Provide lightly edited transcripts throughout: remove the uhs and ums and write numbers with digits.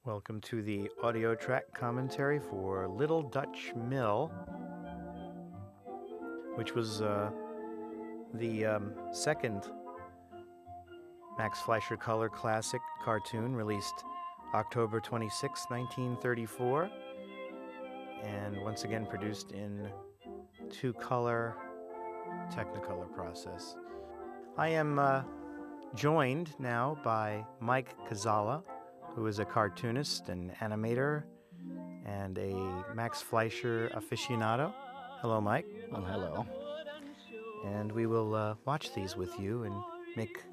Welcome to the audio track commentary for Little Dutch Mill, which was the second Max Fleischer Color Classic cartoon released October 26, 1934, and once again produced in two-color Technicolor process. I am joined now by Mike Kazala, who is a cartoonist and animator and a Max Fleischer aficionado. Hello, Mike. Well, hello. And we will watch these with you and make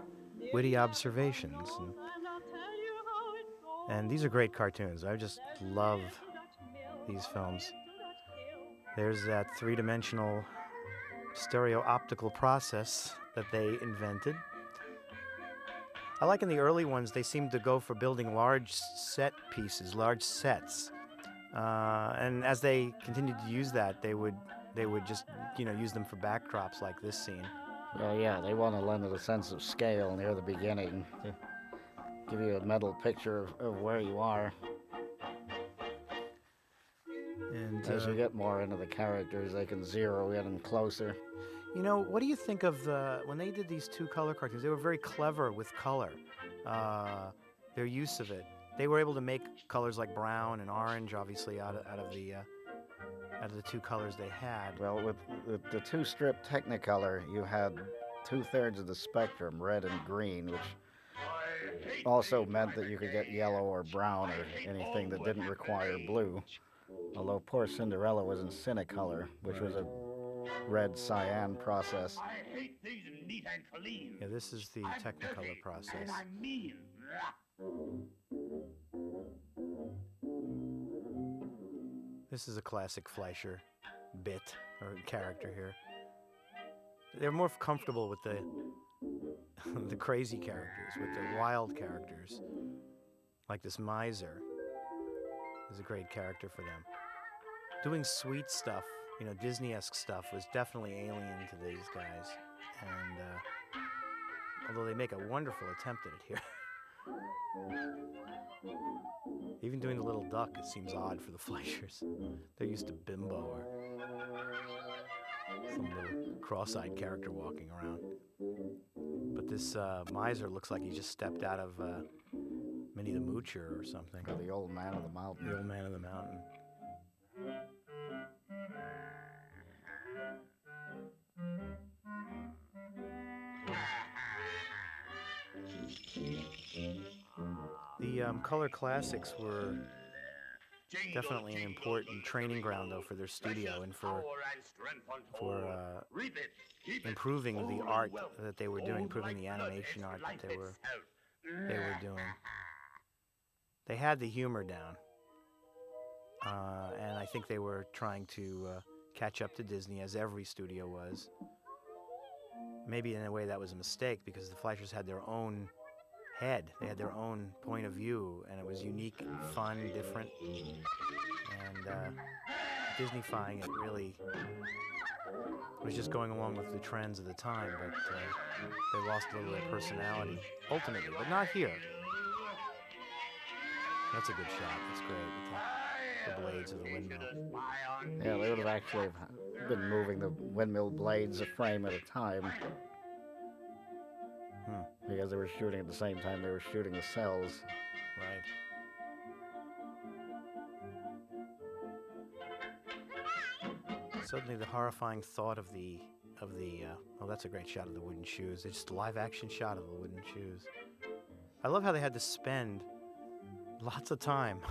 witty observations. And these are great cartoons. I just love these films. There's that three-dimensional stereo-optical process that they invented. I like in the early ones, they seemed to go for building large set pieces, large sets. And as they continued to use that, they would just, use them for backdrops like this scene. Well, yeah, they want to lend it a sense of scale near the beginning to give you a mental picture of where you are. And as you get more into the characters, they can zero in closer. What do you think of when they did these two-color cartoons? They were very clever with color, their use of it. They were able to make colors like brown and orange, obviously, out of the two colors they had. Well, with the two-strip Technicolor, you had 2/3 of the spectrum, red and green, which also meant that you could get yellow or brown or anything that didn't require blue. Although poor Cinderella was in Cinecolor, which was a red cyan process. I hate these neat and clean. Yeah, this is the Technicolor process. I mean. This is a classic Fleischer bit or character here. They're more comfortable with the crazy characters, with the wild characters, like this miser is a great character for them. Doing sweet stuff, Disney-esque stuff was definitely alien to these guys, and although they make a wonderful attempt at it here. Even doing the little duck, it seems odd for the Fleischers. They're used to Bimbo or some little cross-eyed character walking around. But this miser looks like he just stepped out of Minnie the Moocher or something. Or the Old Man of the Mountain. The Old Man of the Mountain. The color classics were definitely an important training ground, though, for their studio and for improving the art that they were doing, improving the animation art that they were doing. They had the humor down, and I think they were trying to catch up to Disney, as every studio was. Maybe in a way that was a mistake, because the Fleischers had their own head. They had their own point of view, and it was unique, fun, different. And Disney-fying it really was just going along with the trends of the time, but they lost a little of their personality, ultimately, but not here. That's a good shot. That's great, with the blades of the windmill. Yeah, they would have actually been moving the windmill blades a frame at a time. Because they were shooting at the same time they were shooting the cells. Right. Suddenly the horrifying thought of the oh, that's a great shot of the wooden shoes. It's just a live action shot of the wooden shoes. I love how they had to spend lots of time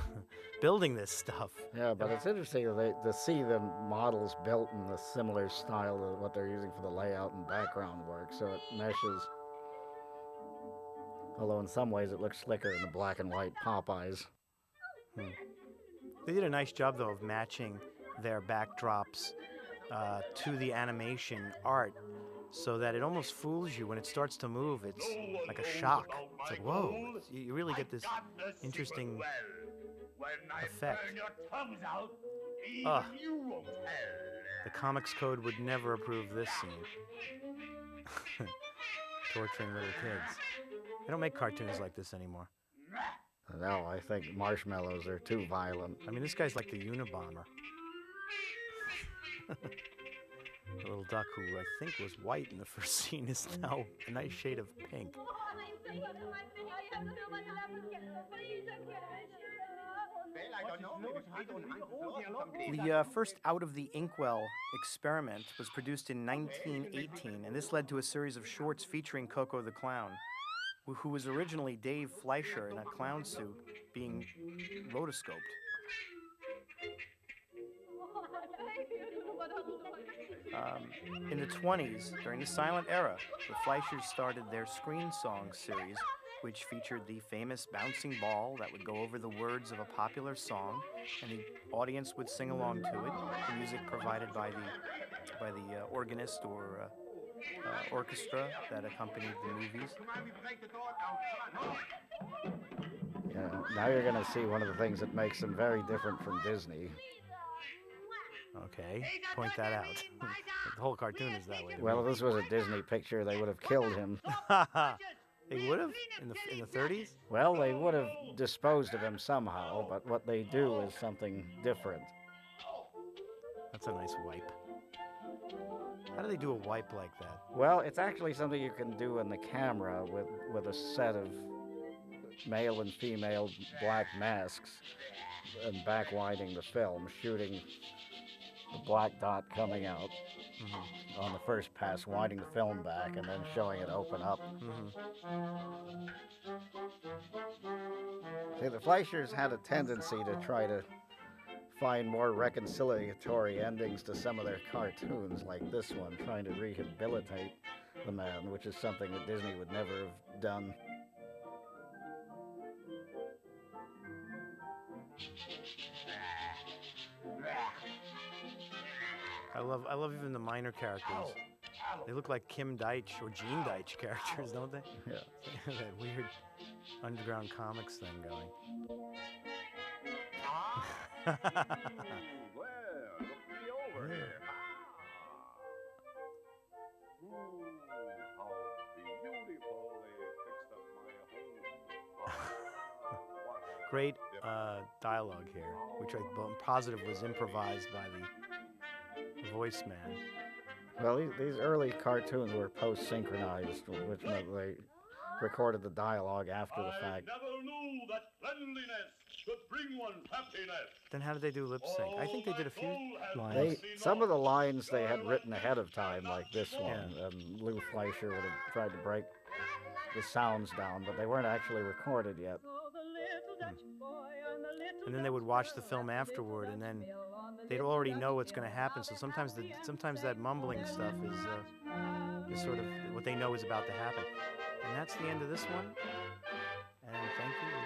building this stuff. Yeah, but it's interesting to see the models built in the similar style of what they're using for the layout and background work, so it meshes. Although in some ways it looks slicker in the black and white Popeyes. They did a nice job, though, of matching their backdrops to the animation art, so that it almost fools you when it starts to move. It's like a shock. It's like, whoa, you really get this interesting effect. The Comics Code would never approve this scene. Torturing little kids. They don't make cartoons like this anymore. No, I think marshmallows are too violent. I mean, this guy's like the Unabomber. The little duck who I think was white in the first scene is now a nice shade of pink. The first Out of the Inkwell experiment was produced in 1918, and this led to a series of shorts featuring Coco the Clown, who was originally Dave Fleischer in a clown suit being rotoscoped. In the 20s, during the silent era, the Fleischers started their Screen Songs series, which featured the famous bouncing ball that would go over the words of a popular song, and the audience would sing along to it. The music provided by the organist or orchestra that accompanied the movies. Yeah, now you're going to see one of the things that makes them very different from Disney. Okay, point that out. The whole cartoon is that way. Well, if this was a Disney picture, they would have killed him. They would have in the 30s? Well, they would have disposed of him somehow, but what they do is something different. That's a nice wipe. How do they do a wipe like that? Well, it's actually something you can do in the camera with a set of male and female black masks and back-winding the film, shooting the black dot coming out on the first pass, winding the film back, and then showing it open up. See, the Fleischers had a tendency to try to find more reconciliatory endings to some of their cartoons, like this one, trying to rehabilitate the man, which is something that Disney would never have done. I love even the minor characters. They look like Kim Deitch or Gene Deitch characters, don't they? Yeah. That weird underground comics thing going. Well, look me over here. How beautifully fixed up my home. Great dialogue here, which I'm positive was improvised by the voice man. Well, these early cartoons were post-synchronized, which meant they recorded the dialogue after the fact. I never knew that cleanliness could bring one happiness. Then how did they do lip sync? I think they did a few lines. Some of the lines they had written ahead of time, like this one, and Lou Fleischer would have tried to break the sounds down, but they weren't actually recorded yet. And then they would watch the film afterward, and then they'd already know what's going to happen. So sometimes that mumbling stuff is sort of what they know is about to happen. And that's the end of this one. And thank you.